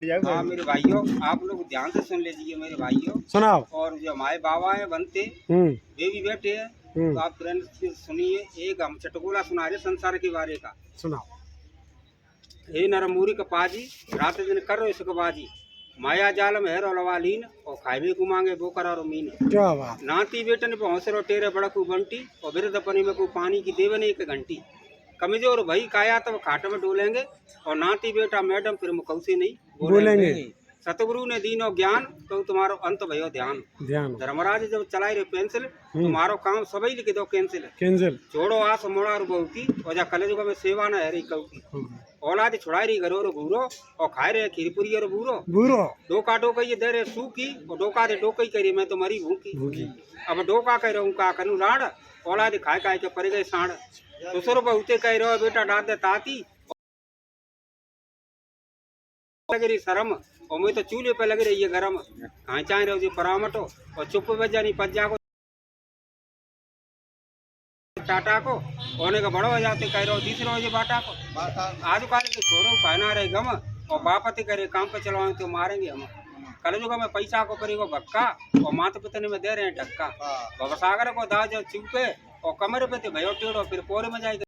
हाँ मेरे भाइयों, आप लोग ध्यान से सुन लीजिए मेरे भाइयों। सुनाओ। और जो हमारे बाबा है बनते वे भी बैठे हैं, तो आप तुरंत सुनिए। एक हम चटकोला सुना रहे संसार के बारे का। सुनाओ। हे नरमूरी कपाजी, रात दिन कर रो इसक बाजी, माया जाल में हेरो लवालीन, और खावे को मांगे वो करारो मीन। क्या बात। नाती बेटन पे हौसरो टेरे बड़कू बंटी, और बिरद पनी में को पानी की देवन एक घंटी। कमजोर भाई काया तब खाट में डोलेंगे, और नाती बेटा मैडम फिर मुकौसी नहीं बोलेंगे। सतगुरु ने दीनो ज्ञान, तो तुम्हारो अंत भयो ध्यान। धर्मराज जब चलाई रे पेंसिल, तुम्हारो काम सभी लिख दो कैंसिल। छोड़ो आस मोड़ा बहु की, और जा कलेजुग में सेवा न है री कऊ की। औलाद छुड़ाई रही घरों घूरो, और खाए रहे खीरपुरी और बूरो। डोका डोका ये दे रहे सूखी, और डोका दे डोका ही करी मैं तो मरी भूखी। अब डोका कह रहूँ का करूँ लाड़, औलाद खाए खाए के पड़ गए साढ़। ससुर बहुते कह रहे बेटा डाल दे ताती, लगी शर्म, और मैं तो चूल्हे पे लग रही है गरम। कहाँ चाहे रहो जी परामटो, और चुप बजानी पज्जा को टाटा को, होने का बड़ो हो जाते कह रहे तीसरे हो बाटा को। आज काल के छोरों कहना रहे गम, और बापति करे काम पे चलाओ तो मारेंगे हम। कलयुग में पैसा को करी वो भक्का, और माता पिता में दे रहे हैं धक्का। भवसागर को दाज चुपे, और कमर पे भयो टेढ़ो, फिर पोरे में जाएगा।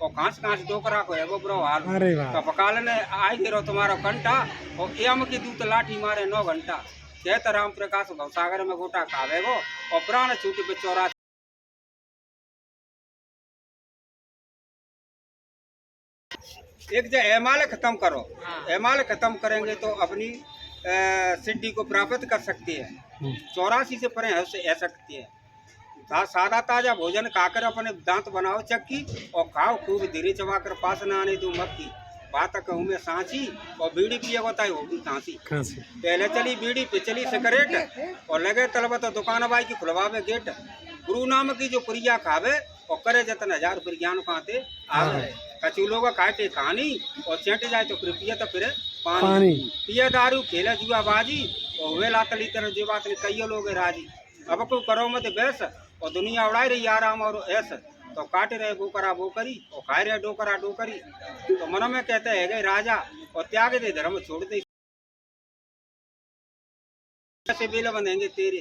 और कांच डोकरा को है वो ब्रो हाल। तो बकाल ने आई गिरो तुम्हारा कंटा, और एम की दूत लाठी मारे 9 घंटा। कहत राम प्रकाश भवसागर में गोटा खावे गो, और प्राण छूटी पे 84। एक जो एमाल खत्म करो, एमाल खत्म करेंगे तो अपनी सिद्धि को प्राप्त कर सकती है। 84 से परे है सकती है। सादा ताजा भोजन खाकर अपने दांत बनाओ चक्की, और खाओ खूब धीरे चबा कर पास न आने दो मक्की। बात कहूँ में सांची, और बीड़ी पिए बताए होगी खांसी। पहले चली बीड़ी पे चली सिगरेट, और लगे तलबत तो दुकान बाई की खुलवावे गेट। गुरु नाम की जो पुरिया खावे, और करे जतन 1000 फिर ज्ञान पाते आवे। कचू लोग खाटे कहानी, और चेंट जाए तो फिर पिए तो फिर पानी। पिए दारू खेले जुआ बाजी, और हुए लातली तरह जो बात कई लोग राजी। अब को करो मत बैस, और दुनिया उड़ाई रही आराम और ऐस। तो काटे रहे बोकरा बोकरी, और खाए रहे डोकरा डोकरी। तो मन में कहते है गए राजा, और त्याग दे धर्म छोड़ दे से बेल बंधेंगे तेरे।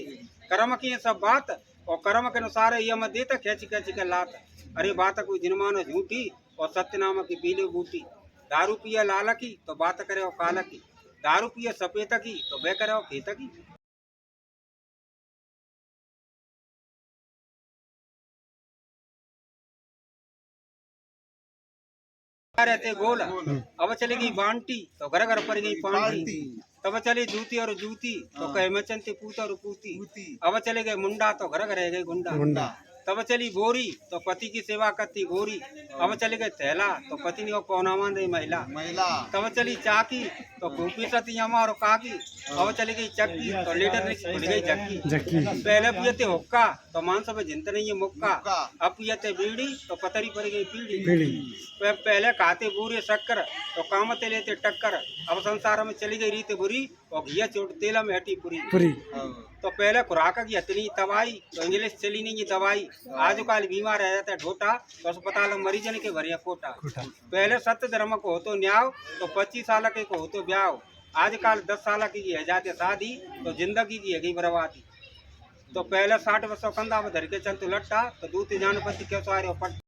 कर्म की सब बात, और कर्म के अनुसार यम देता खेच खेच के लात। अरे बात कोई दिन मानो झूठी, और सत्य नाम की पीले बूटी। दारू पिए लाल की, तो बात करे और काला की। दारू पिए सफेद की, तो बह करे और खेत की। रहते गोल, अब चलेगी बांटी, तो घर घर पड़ गई पांटी। तब चली जूती और जूती, तो कहे मचनती पूत और पूती। अब चले गए मुंडा, तो घर घर रह गए गुंडा। तब चली बोरी, तो पति की सेवा करती गोरी। अब चले गए थैला, तो पत्नी को पौना मान रही महिला। तब चली चाकी, तो खूबी सती अमा और काकी। अब चली गई चक्की, तो लीटर खुल गई जक्की। पहले पियते हुक्का, तो मांस पे जिंत नहीं है मुक्का। अब पियते बीड़ी, तो पतरी पड़ गई पीड़ी। पहले खाते बूरे शक्कर, तो कामते लेते टक्कर। अब संसार में चली गई रीत बुरी, और घिया चोट तेला में हटी पूरी। तो पहले खुराक की इतनी तबाही, तो इंग्लिश चली नहीं ये दवाई। आज काल बीमार रह जाता है ढोटा, तो अस्पताल में मरीजन के भरिया कोटा। पहले सत्य धर्म को हो तो न्याय, तो 25 साल के को हो तो ब्याह। आजकल 10 साल की है जाते शादी, तो जिंदगी की है गई बर्बादी। तो पहले 60 वर्षों कंधा में धर के चल तो लट्टा, तो दूती जानपति के सारे पट्टा।